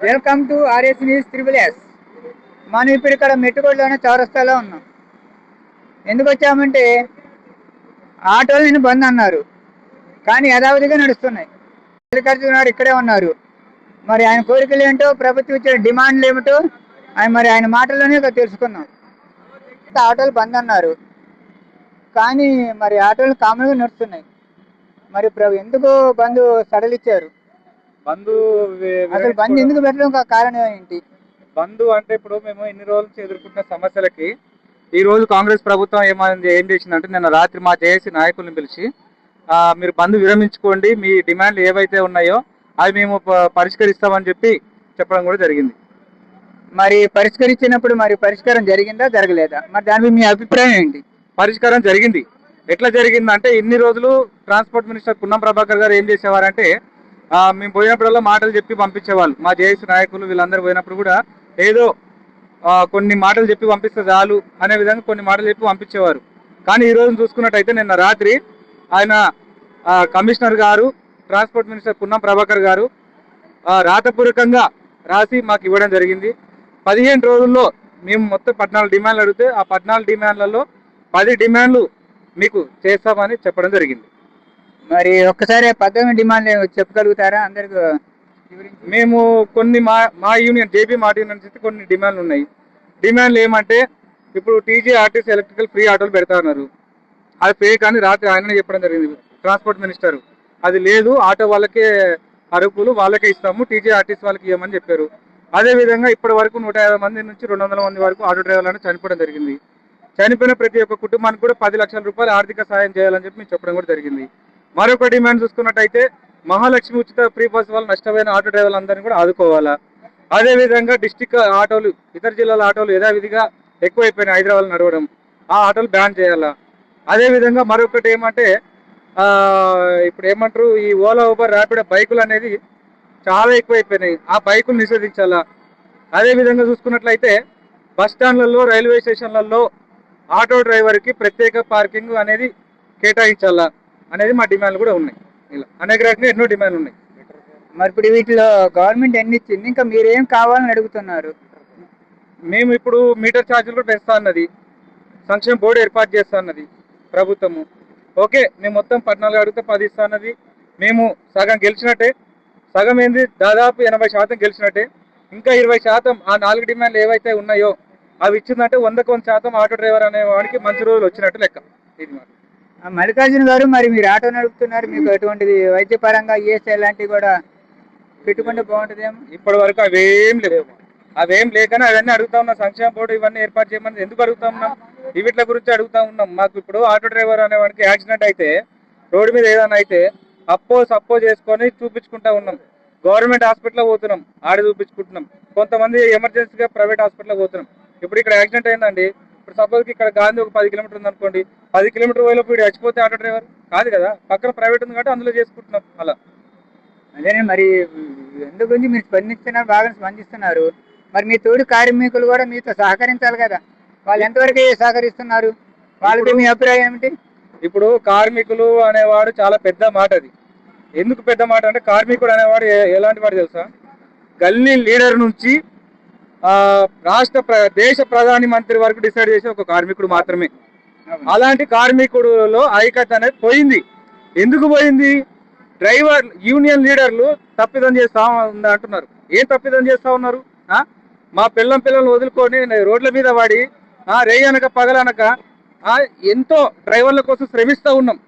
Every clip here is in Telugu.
Welcome to RS news triple S. మనం ఇప్పుడు ఇక్కడ మెట్టుకోడలోనే చౌరస్తాలో ఉన్నాం. ఎందుకు వచ్చామంటే ఆటోలు నేను బంద్ అన్నారు, కానీ యథావిధిగా నడుస్తున్నాయి. మల్లికార్జున గారు ఇక్కడే ఉన్నారు. మరి ఆయన కోరికలు ఏంటో, ప్రభుత్వం ఇచ్చిన డిమాండ్లు ఏమిటో ఆయన మాటల్లోనే తెలుసుకుందాం. ఆటోలు బంద్ అన్నారు, కానీ మరి ఆటోలు కామన్గా నడుస్తున్నాయి. మరి ఎందుకు బంద్ సడలిచ్చారు? బంధు అసలు బంద్ ఎందుకు పెట్టడం కారణం ఏంటి? బంధు అంటే ఇప్పుడు మేము ఇన్ని రోజుల నుంచి ఎదుర్కొంటున్న సమస్యలకి ఈ రోజు కాంగ్రెస్ ప్రభుత్వం ఏం చేసిందంటే, నిన్న రాత్రి మా జేఏసీ నాయకులను పిలిచి మీరు బంధు విరమించుకోండి, మీ డిమాండ్లు ఏవైతే ఉన్నాయో అవి మేము పరిష్కరిస్తామని చెప్పడం కూడా జరిగింది. మరి పరిష్కరించినప్పుడు మరి పరిష్కారం జరిగిందా జరగలేదా? మరి దాని మీ అభిప్రాయం ఏంటి? పరిష్కారం జరిగింది. ఎట్లా జరిగిందంటే, ఇన్ని రోజులు ట్రాన్స్పోర్ట్ మినిస్టర్ పున్నం ప్రభాకర్ గారు ఏం చేసేవారంటే, మేము పోయినప్పుడల్లా మాటలు చెప్పి పంపించేవాళ్ళు. మా జేఏసీ నాయకులు వీళ్ళందరూ పోయినప్పుడు కూడా ఏదో కొన్ని మాటలు చెప్పి పంపిస్తే చాలు అనే విధంగా కొన్ని మాటలు చెప్పి పంపించేవారు. కానీ ఈ రోజు చూసుకున్నట్టయితే నిన్న రాత్రి ఆయన కమిషనర్ గారు, ట్రాన్స్పోర్ట్ మినిస్టర్ పున్నం ప్రభాకర్ గారు రాతపూర్వకంగా రాసి మాకు ఇవ్వడం జరిగింది. 15 రోజుల్లో మేము మొత్తం 14 డిమాండ్లు అడిగితే ఆ 14 డిమాండ్లలో 10 డిమాండ్లు మీకు చేస్తామని చెప్పడం జరిగింది. మరి ఒక్కసారి 18 డిమాండ్లు చెప్పగలుగుతారా అందరికి? మేము కొన్ని మా యూనియన్ జేపీ మాట యూనియన్ నుంచి కొన్ని డిమాండ్లు ఉన్నాయి. డిమాండ్లు ఏమంటే, ఇప్పుడు టీజీఆర్టీసీ ఎలక్ట్రికల్ ఫ్రీ ఆటోలు పెడతా ఉన్నారు. అది ఫేక్ అని రాత్రి ఆయననే చెప్పడం జరిగింది ట్రాన్స్పోర్ట్ మినిస్టర్. అది లేదు, ఆటో వాళ్ళకే అరుపులు వాళ్ళకే ఇస్తాము, టీజీఆర్టీసీ వాళ్ళకి ఇవ్వమని చెప్పారు. అదేవిధంగా ఇప్పటి వరకు 150 మంది నుంచి 200 మంది వరకు ఆటో డ్రైవర్లను చనిపోవడం జరిగింది. చనిపోయిన ప్రతి ఒక్క కుటుంబానికి కూడా 10 లక్షల రూపాయలు ఆర్థిక సాయం చేయాలని చెప్పి మేము చెప్పడం కూడా జరిగింది. మరొక డిమాండ్ చూసుకున్నట్టయితే, మహాలక్ష్మి ఉచిత ఫ్రీ బస్ వల్ల నష్టపోయిన ఆటో డ్రైవర్లందరినీ కూడా ఆదుకోవాలా. అదేవిధంగా డిస్టిక్ ఆటోలు, ఇతర జిల్లాల ఆటోలు యథావిధిగా ఎక్కువైపోయినాయి, హైదరాబాద్ నడవడం, ఆ ఆటోలు బ్యాన్ చేయాలా. అదేవిధంగా మరొకటి ఏమంటే, ఇప్పుడు ఏమంటారు, ఈ ఓలా ఊబర్ ర్యాపిడో బైకులు అనేది చాలా ఎక్కువైపోయినాయి, ఆ బైకులు నిషేధించాలా. అదేవిధంగా చూసుకున్నట్లయితే బస్ స్టాండ్లలో, రైల్వే స్టేషన్లలో ఆటో డ్రైవర్కి ప్రత్యేక పార్కింగ్ అనేది కేటాయించాలా అనేది మా డిమాండ్లు కూడా ఉన్నాయి. ఇలా అనేక రకంగా ఎన్నో డిమాండ్లు ఉన్నాయి. మరి ఇప్పుడు వీటిలో గవర్నమెంట్ ఎన్ని ఇచ్చింది, ఇంకా మీరేం కావాలని అడుగుతున్నారు? మేము ఇప్పుడు మీటర్ ఛార్జీలు కూడా పెంచుతా అన్నది, సంక్షేమ బోర్డు ఏర్పాటు చేస్తా అన్నది ప్రభుత్వము. ఓకే, మేము మొత్తం 14 అడిగితే 10 ఇస్తా అన్నది. మేము సగం గెలిచినట్టే, సగం ఏంది దాదాపు 80% గెలిచినట్టే. ఇంకా 20% ఆ 4 డిమాండ్లు ఏవైతే ఉన్నాయో అవి ఇచ్చిందంటే 100% ఆటో డ్రైవర్ అనే వాడికి మంచి రోజులు వచ్చినట్టు లెక్క. ఇది మల్లికార్జున గారు, మరి మీరు ఆటో నడుపుతున్నారు, మీకు ఎటువంటిది వైద్యపరంగా ఈఎస్ఐ లాంటివి కూడా పెట్టుకుంటే బాగుంటుందేమో? ఇప్పటి వరకు అవేం లేవు. అవేం లేకనే అవన్నీ అడుగుతా ఉన్నాం. సంక్షేమ బోర్డు ఇవన్నీ ఏర్పాటు చేయమని ఎందుకు అడుగుతా ఉన్నాం? వీటిల గురించి అడుగుతా ఉన్నాం. మాకు ఇప్పుడు ఆటో డ్రైవర్ అనేవాడికి యాక్సిడెంట్ అయితే, రోడ్డు మీద ఏదైనా అయితే సప్పో చేసుకొని చూపించుకుంటా ఉన్నాం. గవర్నమెంట్ హాస్పిటల్ పోతున్నాం, ఆడ చూపించుకుంటున్నాం. కొంతమంది ఎమర్జెన్సీగా ప్రైవేట్ హాస్పిటల్ పోతున్నాం. ఇప్పుడు ఇక్కడ యాక్సిడెంట్ అయిందండి, ఇప్పుడు సపోజ్కి ఇక్కడ గాంధీ ఒక 10 కిలోమీటర్ ఉంది అనుకోండి, 10 కిలోమీటర్ పోయేలోపు వీడు చచ్చిపోతే ఆటో డ్రైవర్ కాదు కదా, పక్కన ప్రైవేట్ ఉంది కాబట్టి అందులో చేసుకుంటున్నాం. అలా అదే మరి ఎందుకు గురించి మీరు స్పందిస్తున్నారు, బాగా స్పందిస్తున్నారు. మరి మీ తోటి కార్మికులు కూడా మీతో సహకరించాలి కదా, వాళ్ళు ఎంతవరకు సహకరిస్తున్నారు? వాళ్ళకి మీ అభిప్రాయం ఏమిటి? ఇప్పుడు కార్మికులు అనేవాడు చాలా పెద్ద మాట. అది ఎందుకు పెద్ద మాట అంటే, కార్మికుడు అనేవాడు ఎలాంటి వాడు తెలుసా? గల్లీ లీడర్ నుంచి దేశ ప్రధాని మంత్రి వరకు డిసైడ్ చేసే ఒక కార్మికుడు మాత్రమే. అలాంటి కార్మికుడులో ఐక్యత అనేది పోయింది. ఎందుకు పోయింది? డ్రైవర్ యూనియన్ లీడర్లు తప్పిదం చేస్తా ఉందా అంటున్నారు. ఏం తప్పిదం చేస్తా ఉన్నారు? మా పిల్లలను వదులుకొని రోడ్ల మీద వాడి రేయనక పగలనక ఎంతో డ్రైవర్ల కోసం శ్రమిస్తూ ఉన్నాం.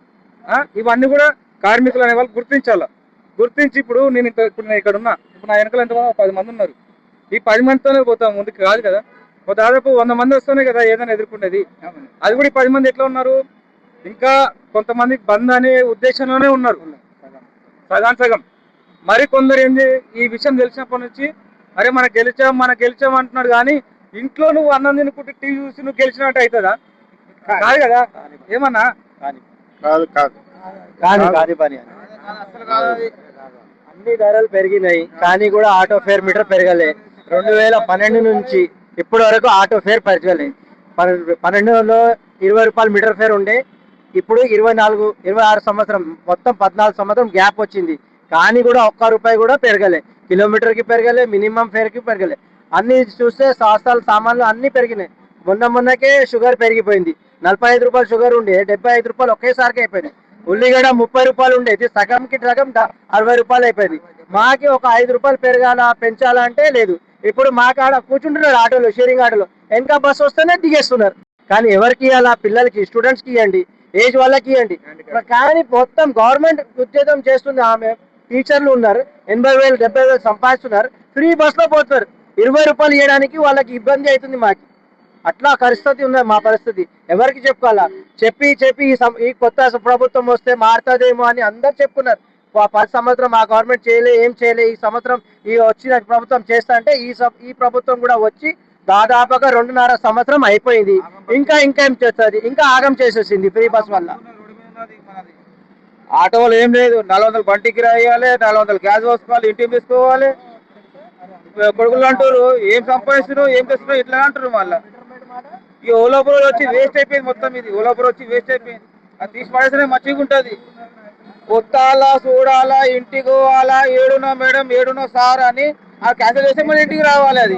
ఇవన్నీ కూడా కార్మికులు అనే వాళ్ళు గుర్తించాలా. గుర్తించి ఇప్పుడు నేను ఇక్కడ ఉన్నా, ఇప్పుడు నా వెనకాల ఎంత 10 మంది ఉన్నారు. ఈ 10 మందితోనే పోతాం, ముందుకు కాదు కదా. దాదాపు 100 మంది వస్తేనే కదా ఏదైనా ఎదుర్కొనేది. అది కూడా ఈ 10 మంది ఎట్లా ఉన్నారు? ఇంకా కొంతమంది బంద్ అనే ఉద్దేశంలోనే ఉన్నారు, సగం. మరి కొందరు ఏంది, ఈ విషయం తెలిసినప్పటి నుంచి అరే మనం గెలిచాం అంటున్నాడు. కానీ ఇంట్లో నువ్వు అన్నం తినుకుంటే టీవీ చూసి నువ్వు గెలిచినట్టు అవుతుందా? కాదు కదా. ఏమన్నా అన్ని ధరలు పెరిగినాయి, కానీ కూడా ఆటో ఫేర్ మీటర్ పెరగలే. 2012 నుంచి ఇప్పటి వరకు ఆటో ఫేర్ పెరగలే. 12లో 20 రూపాయలు మీటర్ ఫేర్ ఉండే, ఇప్పుడు 24, 26 సంవత్సరం, మొత్తం 14 సంవత్సరం గ్యాప్ వచ్చింది. కానీ కూడా ఒక్క రూపాయి కూడా పెరగలే, కిలోమీటర్కి పెరగలే, మినిమం ఫేర్కి పెరగలే. అన్ని చూస్తే శాస్త్రాలు సామాన్లు అన్ని పెరిగినాయి. మొన్నకే షుగర్ పెరిగిపోయింది. 45 రూపాయలు షుగర్ ఉండే 75 రూపాయలు ఒకేసారికి అయిపోయింది. ఉల్లిగడ్డ 30 రూపాయలు ఉండేది, సగంకి సగం 60 రూపాయలు అయిపోయింది. మాకి ఒక 5 రూపాయలు పెంచాలా అంటే లేదు. ఇప్పుడు మా కాడ కూర్చుంటున్నారు ఆటోలో, షేరింగ్ ఆటోలో, వెనక బస్సు వస్తేనే దిగేస్తున్నారు. కానీ ఎవరికి ఇవ్వాలా? పిల్లలకి, స్టూడెంట్స్కి ఇవ్వండి, ఏజ్ వాళ్ళకి ఇవ్వండి. కానీ మొత్తం గవర్నమెంట్ ఉద్యోగం చేస్తుంది ఆమె, టీచర్లు ఉన్నారు, 80,000 70,000 సంపాదిస్తున్నారు, ఫ్రీ బస్ లో పోతున్నారు. 20 రూపాయలు ఇవ్వడానికి వాళ్ళకి ఇబ్బంది అవుతుంది మాకు. అట్లా పరిస్థితి ఉన్నది మా పరిస్థితి. ఎవరికి చెప్పుకోవాలా? చెప్పి చెప్పి ఈ కొత్త ప్రభుత్వం వస్తే మారుతుందేమో అని అందరు చెప్పుకున్నారు. 10 సంవత్సరం ఆ గవర్నమెంట్ ఏం చేయలే, ఈ సంవత్సరం ఈ వచ్చిన ప్రభుత్వం చేస్తా అంటే ఈ ప్రభుత్వం కూడా వచ్చి దాదాపుగా 2.5 సంవత్సరం అయిపోయింది. ఇంకేం చేస్తుంది? ఇంకా ఆగం చేసేసింది ఫ్రీ బస్ వల్ల. ఆటో వాళ్ళు ఏం లేదు, 400 బండికి రాయాలి, 400 గ్యాస్ పోసుకోవాలి, ఇంటికి తీసుకోవాలి. కొడుకులు అంటారు ఏం సంపాదిస్తున్నారు, ఏం చేస్తున్నారు, ఇట్లా అంటారు. మళ్ళీ ఈ ఓలాపురం వచ్చి వేస్ట్ అయిపోయింది మొత్తం. ఇది ఓలాపురం వచ్చి వేస్ట్ అయిపోయింది. అది తీసి పడేస్తేనే మంచిగా ఉంటుంది. కొత్తాలా, చూడాలా, ఇంటికి పోవాలా, ఏడునో మేడం, ఏడునో సార్ అని ఆ క్యాన్సిల్ చేస్తే మన ఇంటికి రావాలి. అది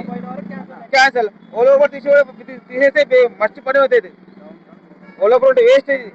క్యాన్సిల్. ఓలాపురం తీసేస్తే మర్చిపడి అవుతుంది. ఓలాపురం వేస్ట్ ఇది.